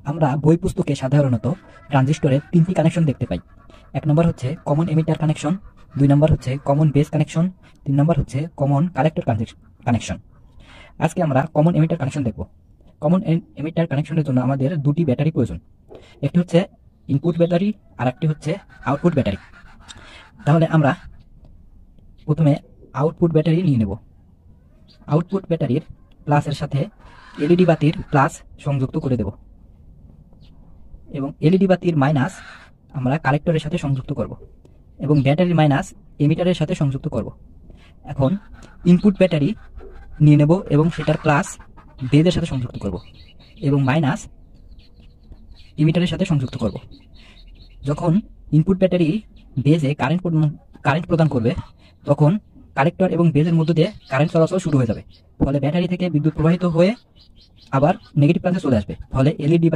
আমরা বই পুস্তকে সাধারণত ট্রানজিস্টরের 3টি কানেকশন দেখতে পাই। 1 নম্বর হচ্ছে কমন এমিটার কানেকশন, 2 নম্বর হচ্ছে কমন বেস কানেকশন, 3 নম্বর হচ্ছে কমন কালেক্টর কানেকশন। আজকে আমরা কমন এমিটার কানেকশন দেখব। কমন এমিটার কানেকশনের জন্য আমাদের দুটি ব্যাটারি প্রয়োজন। একটি হচ্ছে ইনপুট ব্যাটারি আর একটি হচ্ছে আউটপুট ব্যাটারি। তাহলে আমরা প্রথমে আউটপুট ব্যাটারি নিয়ে নেব। আউটপুট ব্যাটারির প্লাসের সাথে এলইডি বাতির প্লাস সংযুক্ত করে দেব এবং এলইডি বাতির মাইনাস আমরা কালেক্টরের সাথে সংযুক্ত করব এবং ব্যাটারির মাইনাস এমিটারের সাথে সংযুক্ত করব। এখন ইনপুট ব্যাটারি নিয়ে নেব এবং সেটার প্লাস বেজের সাথে সংযুক্ত করব এবং মাইনাস এমিটারের সাথে সংযুক্ত করব। যখন ইনপুট ব্যাটারি বেজে কারেন্ট প্রদান করবে তখন কালেক্টর এবং বেজের মধ্য দিয়ে কারেন্ট চলাচল শুরু হয়ে যাবে। ফলে ব্যাটারি থেকে বিদ্যুৎ প্রবাহিত হয়ে আবার নেগেটিভ প্রান্তে চলে আসবে। ফলে এলইডি